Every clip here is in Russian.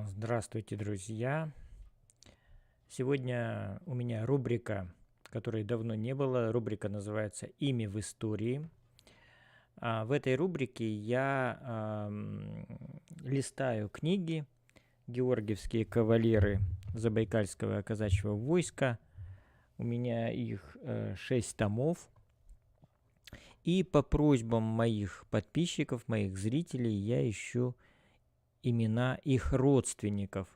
Здравствуйте, друзья! Сегодня у меня рубрика, которой давно не было. Рубрика называется «Имя в истории». В этой рубрике я листаю книги «Георгиевские кавалеры Забайкальского казачьего войска». У меня их 6 томов. И по просьбам моих подписчиков, моих зрителей, я ищу имена их родственников.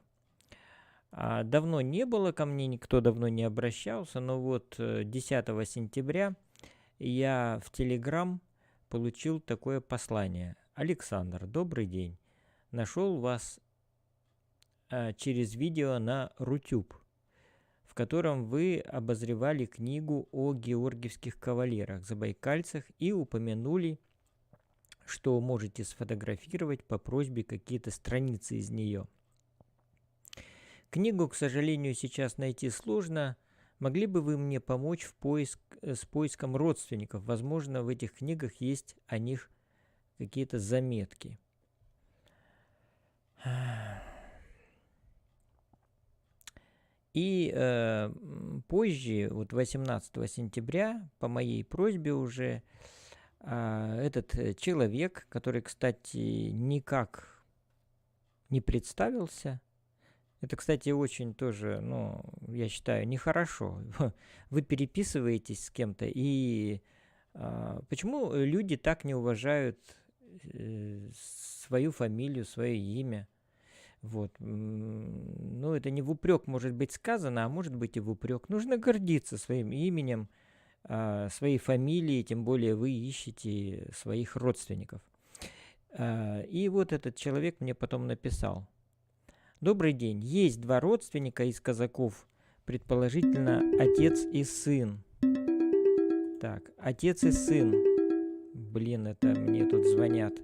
Давно не было, ко мне никто давно не обращался, но вот 10 сентября я в Телеграм получил такое послание. Александр, добрый день. Нашел вас через видео на Рутюб, в котором вы обозревали книгу о георгиевских кавалерах, забайкальцах и упомянули, что можете сфотографировать по просьбе какие-то страницы из нее. Книгу, к сожалению, сейчас найти сложно. Могли бы вы мне помочь с поиском родственников? Возможно, в этих книгах есть о них какие-то заметки. И позже, вот 18 сентября, по моей просьбе уже, этот человек, который, кстати, никак не представился, это, кстати, очень тоже, я считаю, нехорошо. Вы переписываетесь с кем-то, и почему люди так не уважают свою фамилию, свое имя? Вот. Это не в упрек может быть сказано, а может быть и в упрек. Нужно гордиться своим именем, своей фамилией, тем более вы ищете своих родственников. И вот этот человек мне потом написал. Добрый день. Есть два родственника из казаков, предположительно отец и сын. Так, отец и сын. Блин, это мне тут звонят.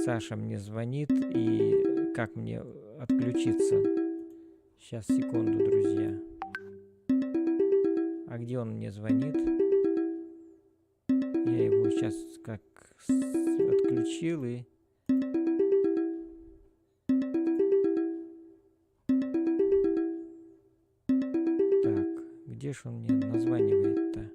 Саша мне звонит, и как мне отключиться? Сейчас, секунду, друзья. А где он мне звонит? Я его сейчас как отключил и... Так, где ж он мне названивает-то?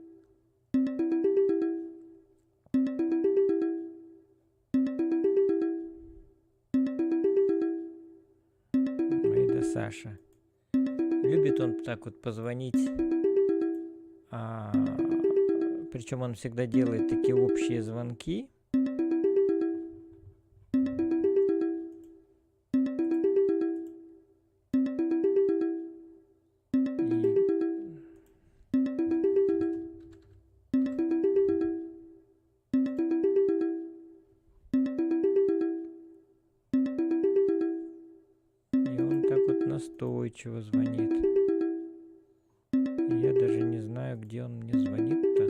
Саша. Любит он так вот позвонить. Причем он всегда делает такие общие звонки. Настойчиво звонит. Я даже не знаю, где он мне звонит-то.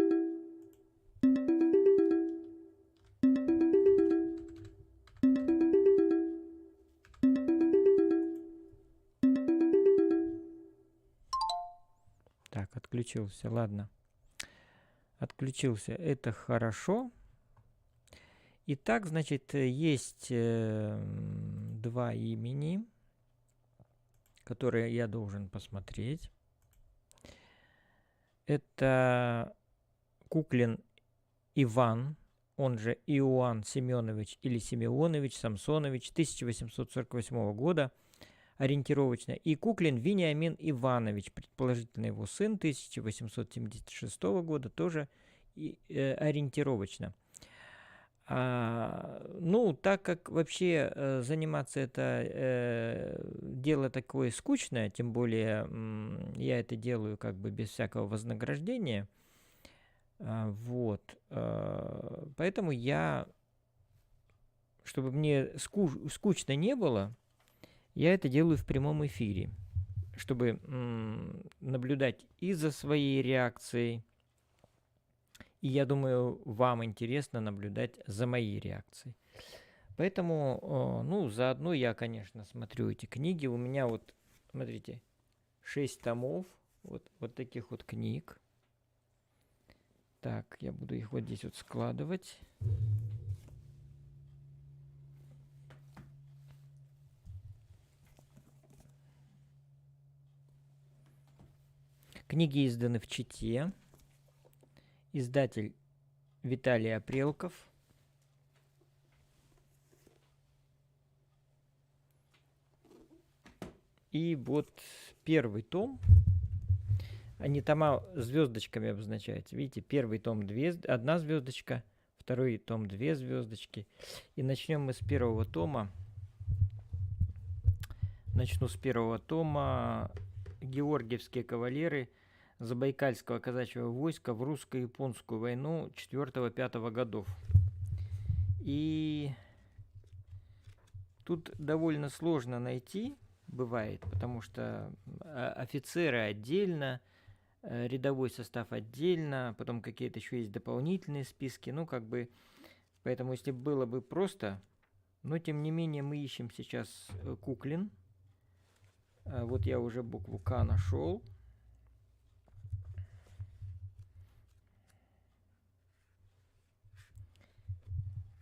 Так, отключился. Ладно. Отключился. Это хорошо. Итак, значит, есть два имени, которые я должен посмотреть. Это Куклин Иван, он же Иоанн Семенович или Симеонович, Самсонович, 1848 года, ориентировочно. И Куклин Вениамин Иванович, предположительно его сын, 1876 года, тоже ориентировочно. Так как вообще заниматься это дело такое скучное, тем более я это делаю как бы без всякого вознаграждения, поэтому чтобы мне скучно не было, я это делаю в прямом эфире, чтобы наблюдать и за своей реакцией. И я думаю, вам интересно наблюдать за моей реакцией. Поэтому, заодно я, конечно, смотрю эти книги. У меня вот, смотрите, 6 томов вот таких вот книг. Так, я буду их вот здесь вот складывать. Книги изданы в Чите. Издатель Виталий Апрелков. И вот первый том. Они тома звездочками обозначаются. Видите, первый том 1 звездочка, второй том 2 звездочки. И начнем мы с первого тома. Начну с первого тома. Георгиевские кавалеры Забайкальского казачьего войска в русско-японскую войну 4-5 годов. И тут довольно сложно найти, бывает, потому что офицеры отдельно, рядовой состав отдельно, потом какие-то еще есть дополнительные списки, ну как бы, поэтому если было бы просто, но тем не менее мы ищем сейчас Куклин. Вот я уже букву К нашел.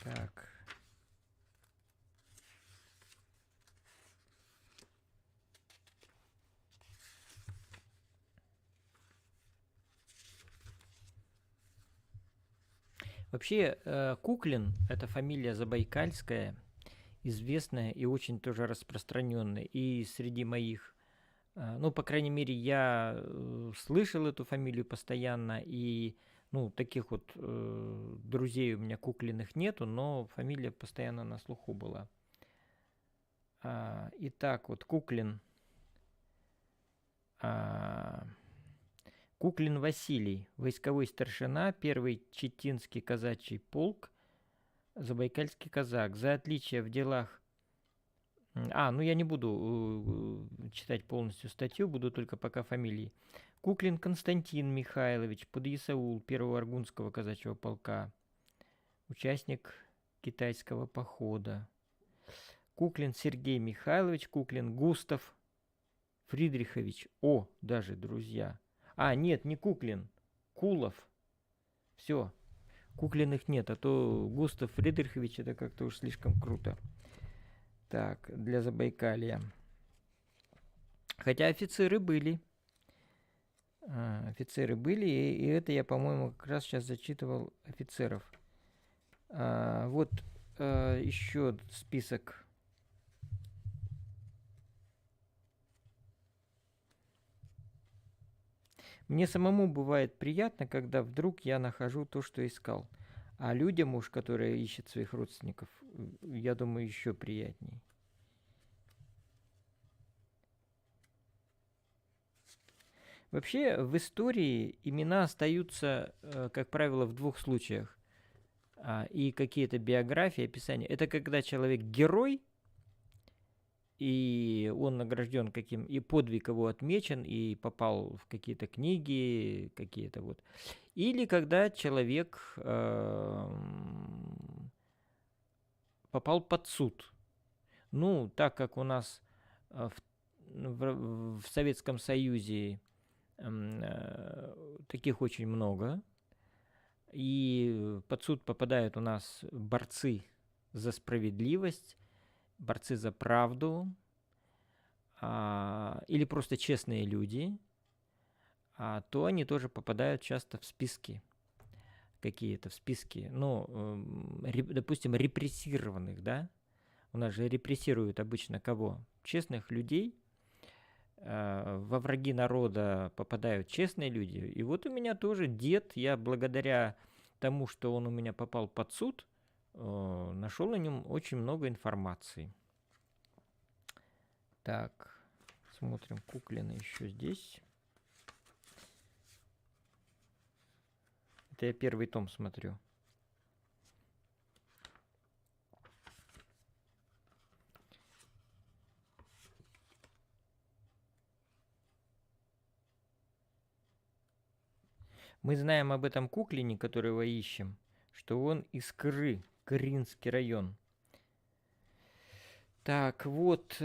Так. Вообще, Куклин – это фамилия забайкальская, известная и очень тоже распространенная. И среди моих, ну, по крайней мере, я слышал эту фамилию постоянно, и, ну, таких вот друзей у меня Куклиных нету, но фамилия постоянно на слуху была. Итак, вот Куклин. Куклин Василий, войсковой старшина, 1-й Читинский казачий полк, забайкальский казак. За отличие в делах... ну я не буду читать полностью статью, буду только пока фамилии. Куклин Константин Михайлович, подъясаул 1-го Аргунского казачьего полка, участник китайского похода. Куклин Сергей Михайлович, Куклин Густав Фридрихович. О, даже друзья. Нет, не Куклин. Кулов. Все. Куклиных нет, а то Густав Фридрихович это как-то уж слишком круто. Так, для Забайкалья. Хотя офицеры были. Офицеры были, и это я, по-моему, как раз сейчас зачитывал офицеров. Вот еще список. Мне самому бывает приятно, когда вдруг я нахожу то, что искал. А людям уж, которые ищут своих родственников, я думаю, еще приятней. Вообще, в истории имена остаются, как правило, в 2 случаях. И какие-то биографии, описания. Это когда человек герой, и он награжден каким, и подвиг его отмечен, и попал в какие-то книги, какие-то вот. Или когда человек попал под суд. Ну, так как у нас в Советском Союзе таких очень много, и под суд попадают у нас борцы за справедливость, борцы за правду, или просто честные люди, то они тоже попадают часто в списки какие-то, в списки, ну, допустим, репрессированных, да? У нас же репрессируют обычно кого? Честных людей. Во враги народа попадают честные люди. И вот у меня тоже дед, я благодаря тому, что он у меня попал под суд, нашел о нем очень много информации. Так, смотрим Куклина еще здесь. Это я 1-й том смотрю. Мы знаем об этом Куклине, которого ищем, что он из Кры, Крынский район. Так, вот,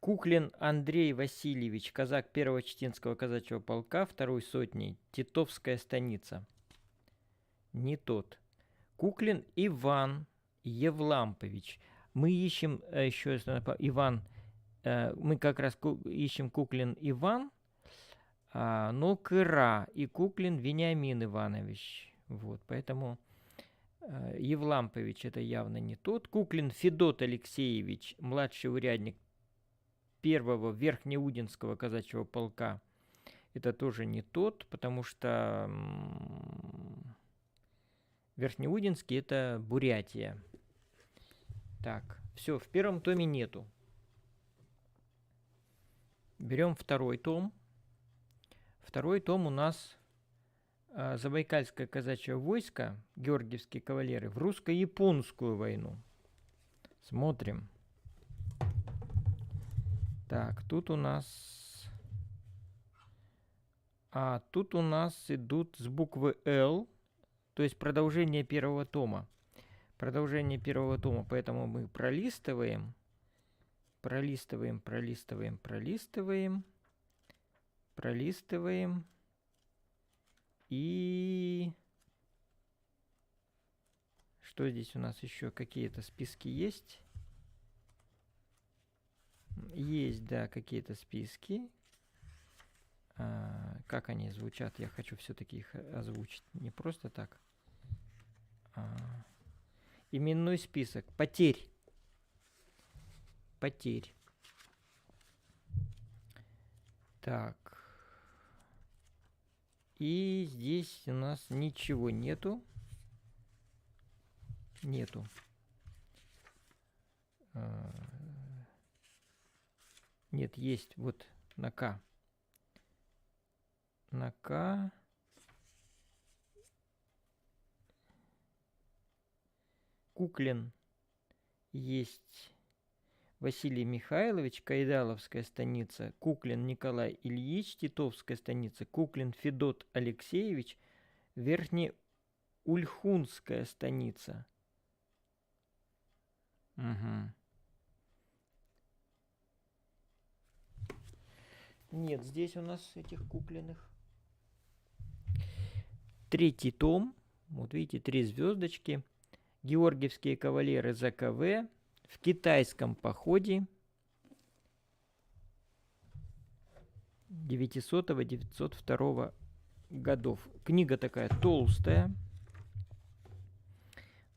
Куклин Андрей Васильевич, казак 1-го Читинского казачьего полка, 2-й сотни, Титовская станица. Не тот. Куклин Иван Евлампович. Мы ищем еще Иван, мы как раз ищем Куклин Иван, но Кыра и Куклин Вениамин Иванович. Вот, поэтому Евлампович это явно не тот. Куклин Федот Алексеевич, младший урядник первого Верхнеудинского казачьего полка. Это тоже не тот, потому что Верхнеудинский это Бурятия. Так, все, в первом томе нету. Берем второй том. Второй том у нас Забайкальское казачье войско, георгиевские кавалеры, в русско-японскую войну. Смотрим. Так, тут у нас... тут у нас идут с буквы «Л», то есть продолжение первого тома. Продолжение первого тома, поэтому мы пролистываем. Пролистываем. И что здесь у нас еще? Какие-то списки есть? Есть, да, какие-то списки. Как они звучат? Я хочу все-таки их озвучить. Не просто так. Именной список. Потерь. Так. И здесь у нас ничего нету. Нет, есть вот на К. Куклин есть Василий Михайлович, Кайдаловская станица, Куклин Николай Ильич, Титовская станица, Куклин Федот Алексеевич, Верхнеульхунская станица. Угу. Нет, здесь у нас этих Куклиных. Третий том. Вот видите, 3 звездочки. Георгиевские кавалеры ЗКВ в китайском походе 900-902 годов. Книга такая толстая.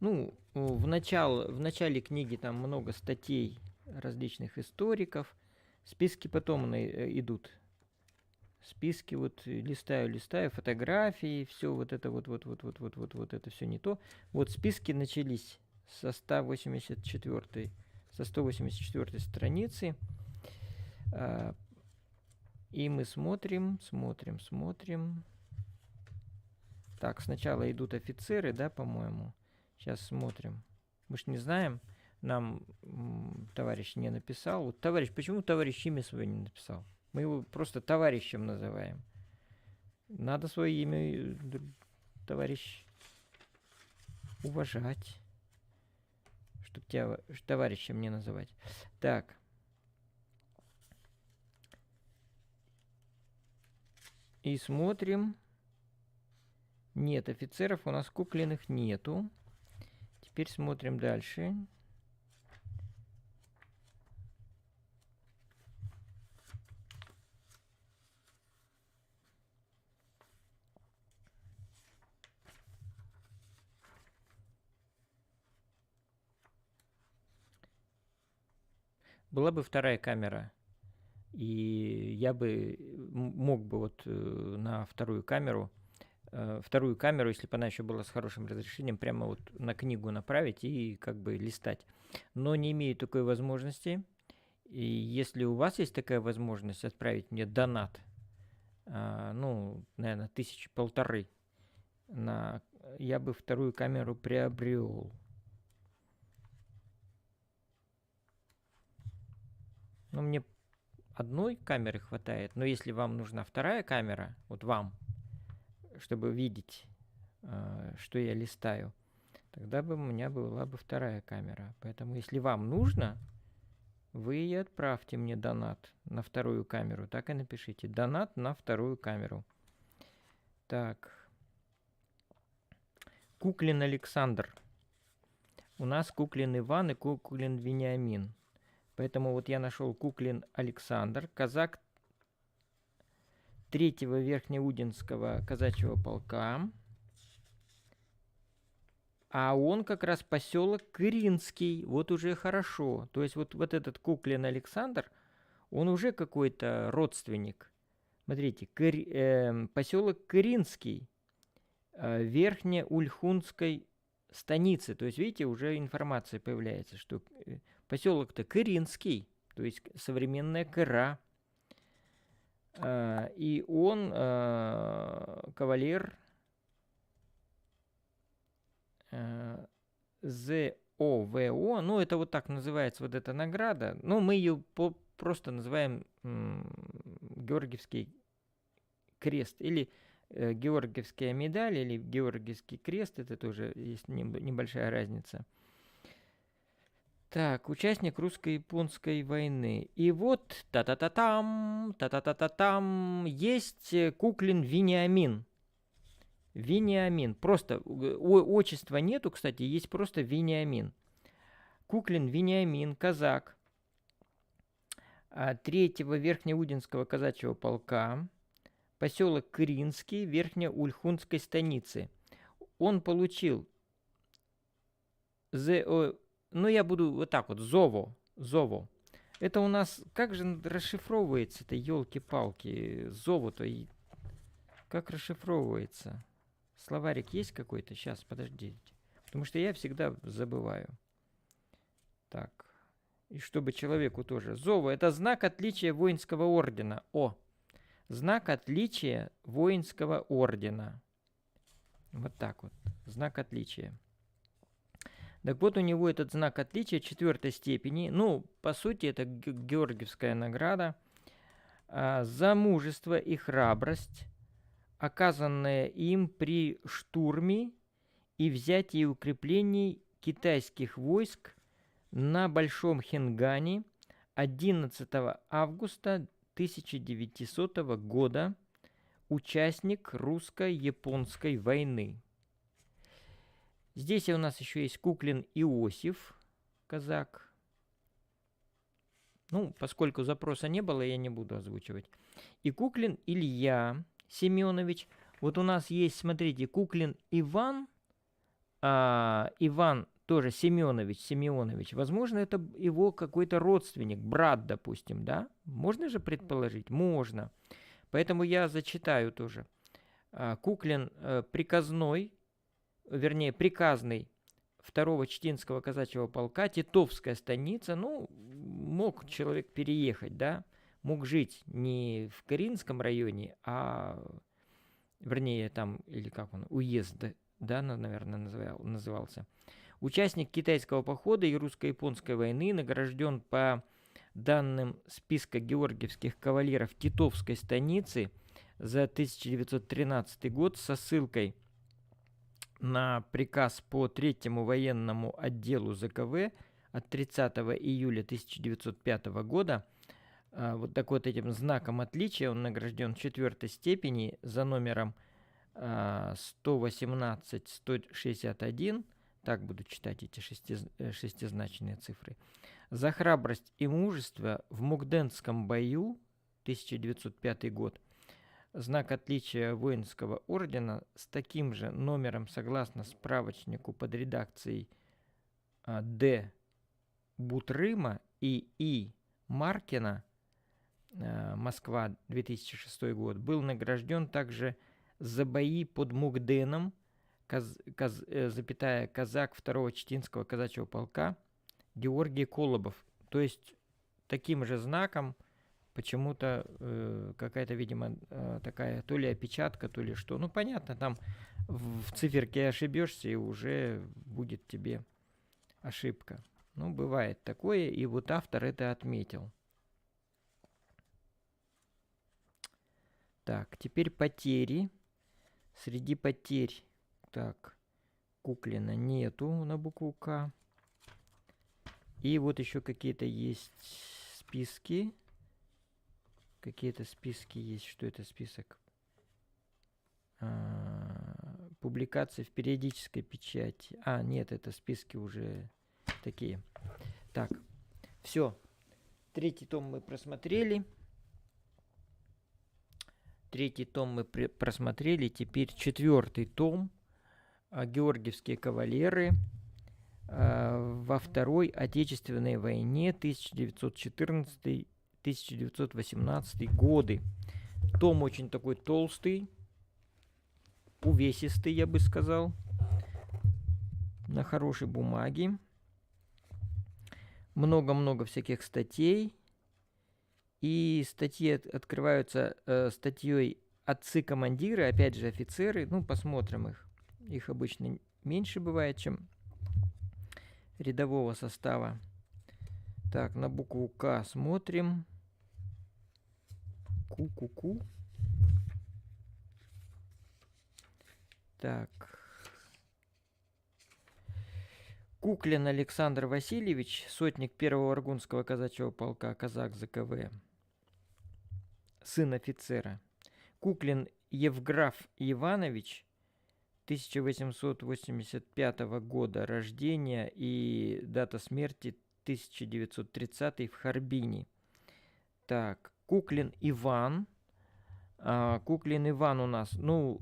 Ну, в начале книги там много статей различных историков. Списки потом идут. Списки вот листаю, фотографии, все вот это вот это все не то. Вот списки начались со 184 страницы. И мы смотрим. Так, сначала идут офицеры, да, по-моему. Сейчас смотрим. Мы ж не знаем, нам товарищ не написал. Вот товарищ, почему товарищ имя свое не написал? Мы его просто товарищем называем. Надо свое имя, товарищ, уважать, чтобы тебя товарищем не называть. Так. И смотрим. Нет, офицеров у нас купленных нету. Теперь смотрим дальше. Была бы вторая камера, и я бы мог бы вот на вторую камеру, если бы она еще была с хорошим разрешением, прямо вот на книгу направить и как бы листать. Но не имею такой возможности. И если у вас есть такая возможность отправить мне донат, ну, наверное, 1500, я бы вторую камеру приобрел. Ну, мне одной камеры хватает, но если вам нужна вторая камера, вот вам, чтобы видеть, что я листаю, тогда бы у меня была бы вторая камера. Поэтому, если вам нужно, вы и отправьте мне донат на вторую камеру. Так и напишите. Донат на вторую камеру. Так. Куклин Александр. У нас Куклин Иван и Куклин Вениамин. Поэтому вот я нашел Куклин Александр. Казак 3-го Верхнеудинского казачьего полка. А он как раз поселок Кыринский. Вот уже хорошо. То есть вот этот Куклин Александр, он уже какой-то родственник. Смотрите, поселок Кыринский Верхнеульхунской станицы. То есть, видите, уже информация появляется, что поселок-то Кыринский, то есть современная Кыра. И он кавалер ЗОВО, ну это вот так называется вот эта награда, но мы ее просто называем Георгиевский крест или Георгиевская медаль или Георгиевский крест, это тоже есть небольшая разница. Так, участник русско-японской войны. И вот та-та-та-там, есть Куклин Вениамин. Вениамин. Просто отчества нету, кстати, есть просто Вениамин. Куклин Вениамин, казак 3-го Верхнеудинского казачьего полка, поселок Кыринский, Верхнеульхунской станицы. Он получил ну я буду вот так вот, ЗОВО. Это у нас, как же расшифровывается-то, елки-палки, ЗОВО-то, как расшифровывается? Словарик есть какой-то? Сейчас, подождите. Потому что я всегда забываю. Так. И чтобы человеку тоже. ЗОВО – это знак отличия воинского ордена. Знак отличия воинского ордена. Вот так вот. Знак отличия. Так вот, у него этот знак отличия 4-й степени. Ну, по сути, это Георгиевская награда за мужество и храбрость, оказанное им при штурме и взятии укреплений китайских войск на Большом Хенгане 11 августа 1900 года, участник русско-японской войны. Здесь у нас еще есть Куклин Иосиф, казак. Ну, поскольку запроса не было, я не буду озвучивать. И Куклин Илья Семенович. Вот у нас есть, смотрите, Куклин Иван, Иван тоже Семенович. Возможно, это его какой-то родственник, брат, допустим, да? Можно же предположить? Можно. Поэтому я зачитаю тоже. Куклин приказный 2-го Читинского казачьего полка, Титовская станица. Ну, мог человек переехать, да? Мог жить не в Кыринском районе, вернее, там, или как он, уезд, да, наверное, назывался. Участник китайского похода и русско-японской войны, награжден по данным списка георгиевских кавалеров Титовской станицы за 1913 год со ссылкой на приказ по 3-му военному отделу ЗКВ от 30 июля 1905 года. Вот так вот этим знаком отличия он награжден 4-й степени за номером 118-161. Так буду читать эти шестизначные цифры. За храбрость и мужество в Мукденском бою 1905 год. Знак отличия воинского ордена с таким же номером согласно справочнику под редакцией Д. Бутрыма и И. Маркина, Москва, 2006 год, был награжден также за бои под Мукденом, казак 2-го Читинского казачьего полка Георгий Колобов. То есть таким же знаком почему-то какая-то, видимо, такая то ли опечатка, то ли что. Ну, понятно, там в циферке ошибешься, и уже будет тебе ошибка. Ну, бывает такое, и вот автор это отметил. Так, теперь потери. Среди потерь, так, Куклина нету на букву К. И вот еще какие-то есть списки. Какие-то списки есть. Что это список? Публикации в периодической печати. Нет, это списки уже такие. Так, все. 3-й том мы просмотрели. третий том мы просмотрели. Теперь четвертый том. Георгиевские кавалеры во Второй Отечественной войне 1914-1918 годы. Том очень такой толстый, увесистый, я бы сказал, на хорошей бумаге. Много-много всяких статей. И статьи открываются статьей отцы-командиры, опять же офицеры. Ну, посмотрим их. Их обычно меньше бывает, чем рядового состава. Так, на букву К смотрим. Ку-ку-ку. Так. Куклин Александр Васильевич, сотник первого Аргунского казачьего полка, казак ЗКВ, сын офицера. Куклин Евграф Иванович, 1885 года рождения и дата смерти 1930 в Харбине. Так, Куклин Иван. Куклин Иван у нас, ну,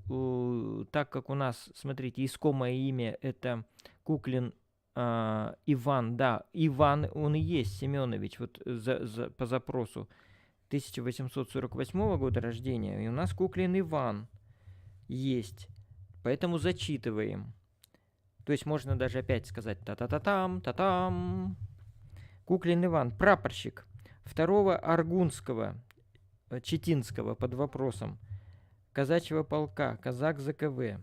так как у нас, смотрите, искомое имя это Куклин Иван, да, Иван, он и есть Семенович, вот по запросу 1848 года рождения, и у нас Куклин Иван есть, поэтому зачитываем. То есть можно даже опять сказать та-та-та-там, та-там. Куклин Иван, прапорщик 2-го Аргунского, Читинского под вопросом, казачьего полка, казак ЗКВ,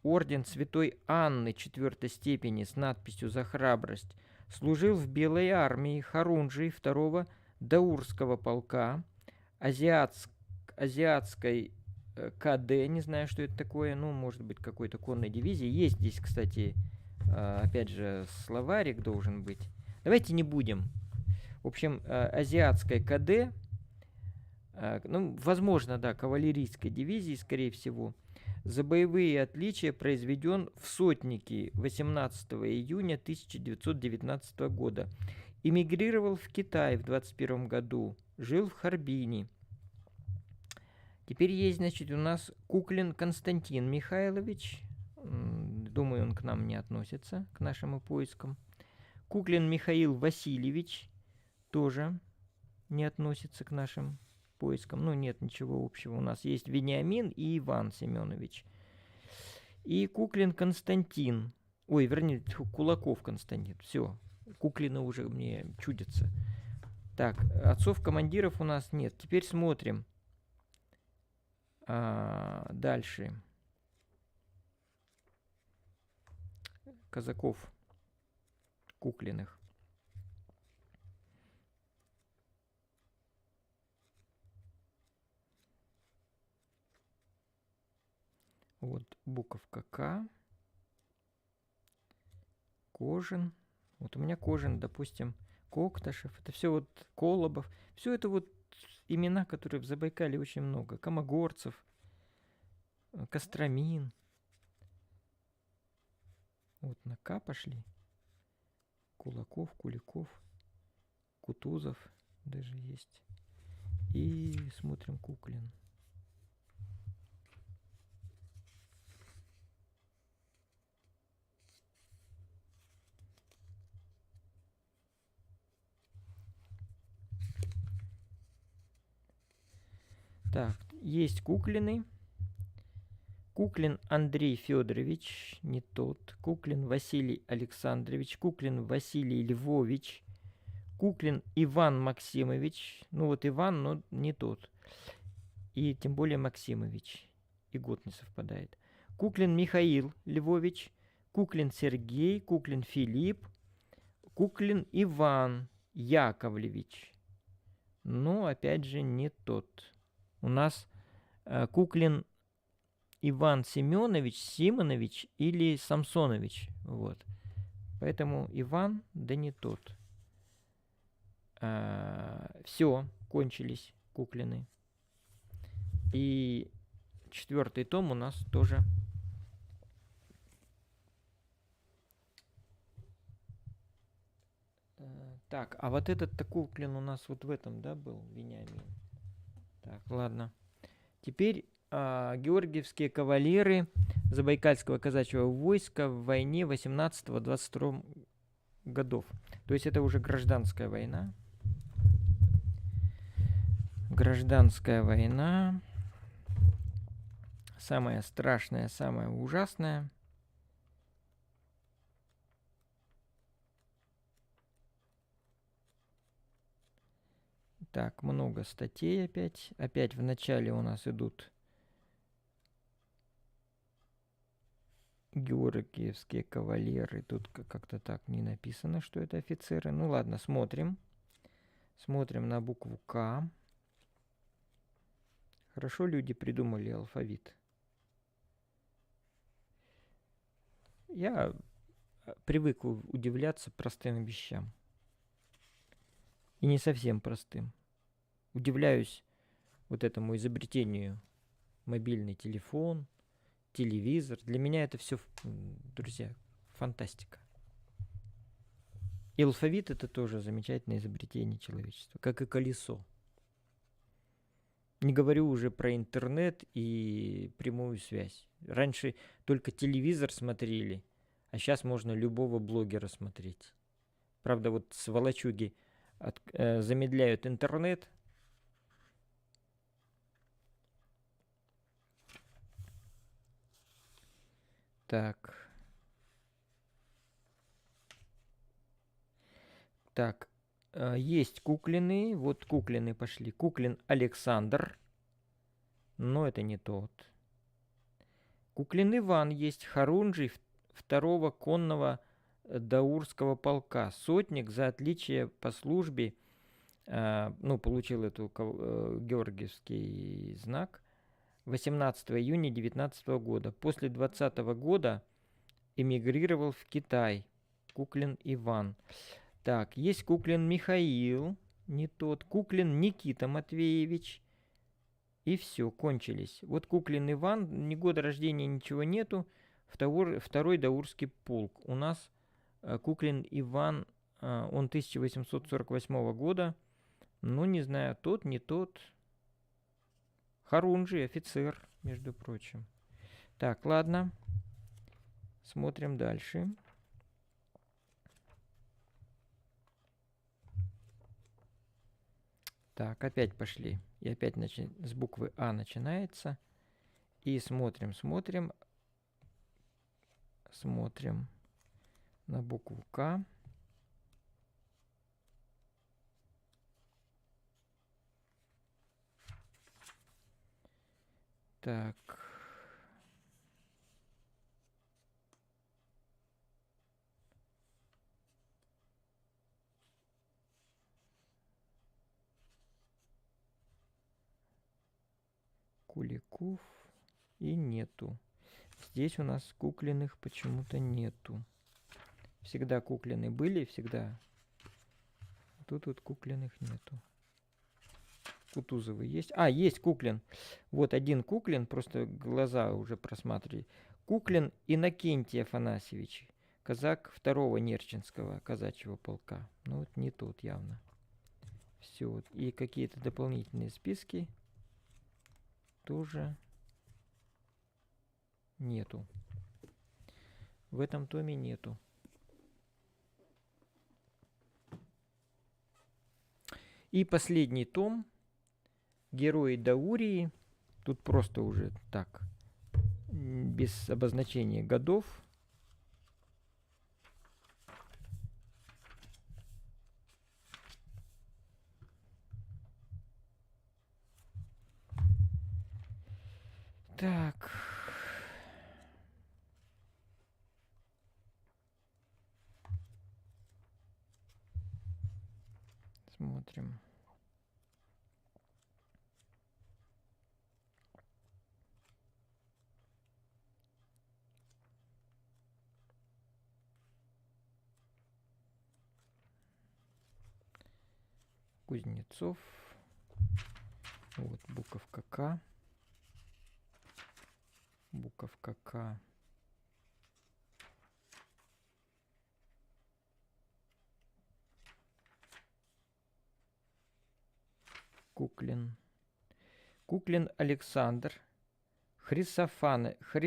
орден Святой Анны 4 степени с надписью «За храбрость», служил в Белой армии Харунжий 2-го Даурского полка, азиатской КД, не знаю, что это такое, ну, может быть, какой-то конной дивизии. Есть здесь, кстати, опять же, словарик должен быть. Давайте не будем. В общем, азиатской КД, ну, возможно, да, кавалерийской дивизии, скорее всего, за боевые отличия произведен в сотнике 18 июня 1919 года. Эмигрировал в Китай в 21 году, жил в Харбине. Теперь есть, значит, у нас Куклин Константин Михайлович. Думаю, он к нам не относится, к нашим поискам. Куклин Михаил Васильевич тоже не относится к нашим поискам. Ну, нет ничего общего. У нас есть Вениамин и Иван Семенович. И Куклин Константин. Ой, вернее, Кулаков Константин. Все, Куклина уже мне чудится. Так, отцов-командиров у нас нет. Теперь смотрим. Дальше. Казаков Куклиных. Вот буковка К. Кожин. Вот у меня Кожин, допустим, Кокташев. Это все вот Колобов. Все это вот имена, которые в Забайкале очень много. Комогорцев, Костромин. Вот на К пошли. Кулаков, Куликов, Кутузов даже есть. И смотрим Куклин. Так, есть Куклины. Куклин Андрей Федорович, не тот. Куклин Василий Александрович. Куклин Василий Львович. Куклин Иван Максимович. Ну вот Иван, но не тот. И тем более Максимович. И год не совпадает. Куклин Михаил Львович. Куклин Сергей. Куклин Филипп. Куклин Иван Яковлевич. Но опять же не тот. У нас Куклин Иван Семенович, Симонович или Самсонович. Вот. Поэтому Иван, да не тот. Все, кончились Куклины. И 4 том у нас тоже. Так, а вот этот Куклин у нас вот в этом, да, был, Вениамин? Так, ладно. Теперь георгиевские кавалеры Забайкальского казачьего войска в войне 18-22 годов. То есть это уже гражданская война. Гражданская война. Самая страшная, самая ужасная. Так, много статей опять. Опять в начале у нас идут георгиевские кавалеры. Тут как-то так не написано, что это офицеры. Ну ладно, смотрим. Смотрим на букву К. Хорошо люди придумали алфавит. Я привык удивляться простым вещам. И не совсем простым. Удивляюсь вот этому изобретению. Мобильный телефон, телевизор. Для меня это все, друзья, фантастика. И алфавит — это тоже замечательное изобретение человечества, как и колесо. Не говорю уже про интернет и прямую связь. Раньше только телевизор смотрели, а сейчас можно любого блогера смотреть. Правда, вот сволочуги замедляют интернет. Так. Так. Есть Куклины. Вот Куклины пошли. Куклин Александр. Но это не тот. Куклин Иван есть. Хорунжий второго конного даурского полка. Сотник за отличие по службе. Получил эту георгиевский знак 18 июня 19 года. После 20 года эмигрировал в Китай. Куклин Иван. Так, есть Куклин Михаил, не тот. Куклин Никита Матвеевич. И все, кончились. Вот Куклин Иван, ни года рождения, ничего нету. Второй даурский полк. У нас Куклин Иван, он 1848 года. Ну, не знаю, тот, не тот. Хорунжий, офицер, между прочим. Так, ладно. Смотрим дальше. Так, опять пошли. И опять с буквы А начинается. И смотрим на букву К. Так. Куликов и нету. Здесь у нас Куклиных почему-то нету. Всегда Куклины были, всегда. Тут Куклиных нету. Кутузовы есть. Есть Куклин. Вот один Куклин, просто глаза уже просматривали. Куклин Иннокентий Афанасьевич, казак второго Нерчинского казачьего полка. Ну вот не тот явно. Все. И какие-то дополнительные списки тоже нету. В этом томе нету. И последний том. Герои Даурии. Тут просто уже так. Без обозначения годов. Так. Смотрим. Кузнецов. Вот буковка К. Буковка К. Куклин. Куклин Александр Хрисанфович.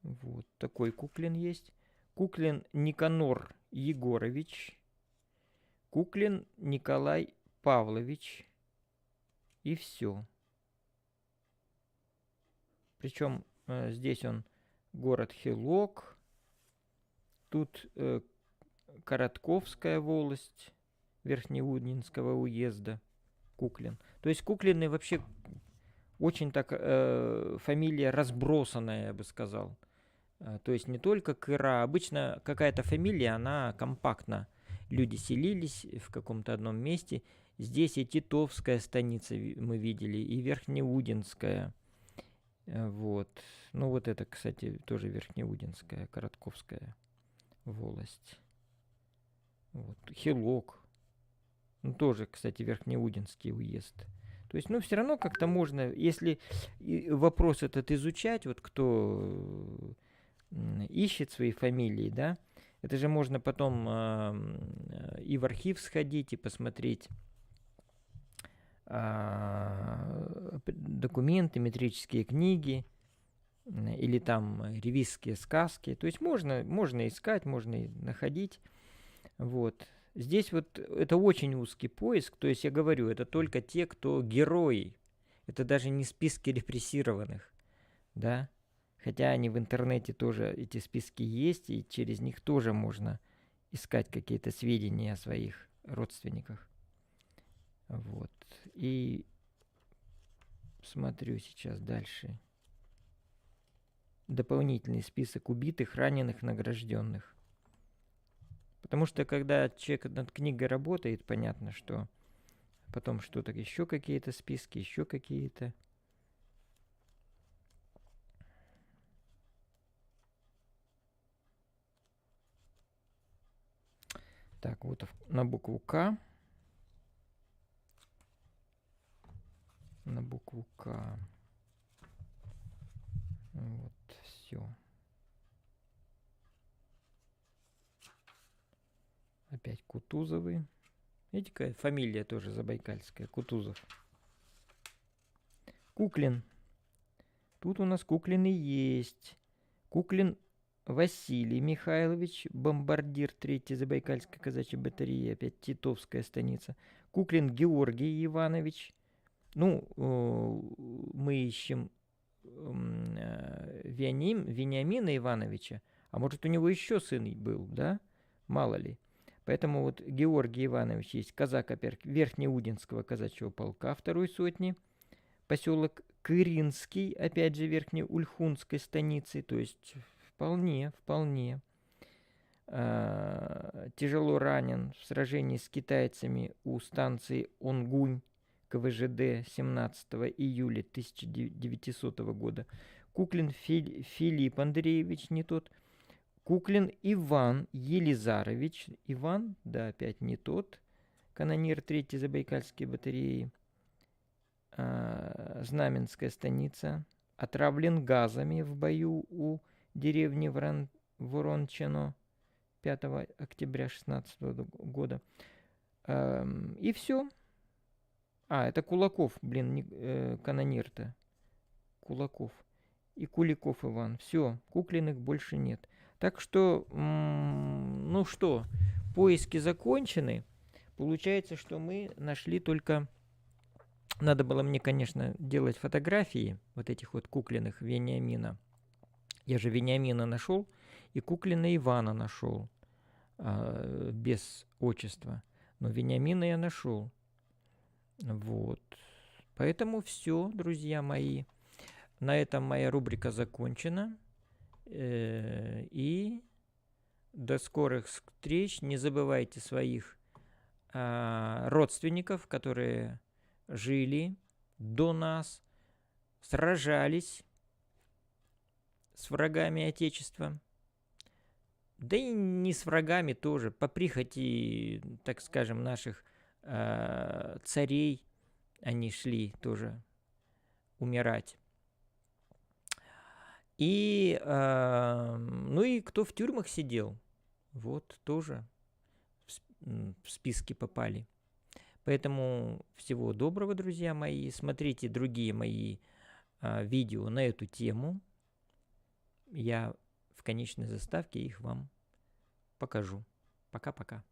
Вот такой Куклин есть. Куклин Никанор Егорович. Куклин Николай Павлович. И все. Причем здесь он город Хилок. Тут Коротковская волость Верхнеудинского уезда. Куклин. То есть Куклины вообще очень так фамилия разбросанная, я бы сказал. То есть не только Кыра. Обычно какая-то фамилия, она компактна. Люди селились в каком-то одном месте. Здесь и Титовская станица мы видели, и Верхнеудинская. Вот. Ну вот это, кстати, тоже Верхнеудинская, Коротковская волость. Вот. Хилок. Ну, тоже, кстати, Верхнеудинский уезд. То есть, ну, все равно как-то можно, если вопрос этот изучать, вот кто ищет свои фамилии, да, это же можно потом и в архив сходить, и посмотреть документы, метрические книги, или там ревизские сказки. То есть можно искать, можно и находить. Вот. Здесь вот это очень узкий поиск, то есть я говорю, это только те, кто герои. Это даже не списки репрессированных, да. Хотя они в интернете тоже, эти списки есть, и через них тоже можно искать какие-то сведения о своих родственниках. Вот. И смотрю сейчас дальше. Дополнительный список убитых, раненых, награжденных. Потому что когда человек над книгой работает, понятно, что потом что-то, еще какие-то списки, еще какие-то. Так, вот на букву К. На букву К. Вот, все. Опять Кутузовы. Видите, какая фамилия тоже забайкальская, Кутузов. Куклин. Тут у нас Куклины есть. Куклин Василий Михайлович, бомбардир 3-й Забайкальской казачьей батареи, опять Титовская станица. Куклин Георгий Иванович. Ну, мы ищем Вениамина Ивановича, а может у него еще сын был, да? Мало ли. Поэтому вот Георгий Иванович есть, казак Верхнеудинского казачьего полка 2-й сотни, поселок Кыринский, опять же Верхнеульхунской станицы, то есть вполне. Тяжело ранен в сражении с китайцами у станции Онгунь, КВЖД 17 июля 1900 года. Куклин Филипп Андреевич, не тот. Куклин Иван Елизарович. Иван, да, опять не тот. Канонир 3-й Забайкальской батареи. Знаменская станица. Отравлен газами в бою у деревни Ворончино 5 октября 16 года. И все. Это Кулаков, канонир-то. Кулаков. И Куликов Иван. Все, Куклиных больше нет. Так что, ну что, поиски закончены. Получается, что мы нашли только... Надо было мне, конечно, делать фотографии вот этих вот Куклиных Вениамина. Я же Вениамина нашел, и Куклина Ивана нашел. Без отчества. Но Вениамина я нашел. Вот. Поэтому все, друзья мои. На этом моя рубрика закончена. И до скорых встреч. Не забывайте своих родственников, которые жили до нас, сражались с врагами Отечества. Да и не с врагами тоже, по прихоти, так скажем, наших царей они шли тоже умирать. И, ну и кто в тюрьмах сидел, вот тоже в списки попали. Поэтому всего доброго, друзья мои. Смотрите другие мои видео на эту тему. Я в конечной заставке их вам покажу. Пока-пока.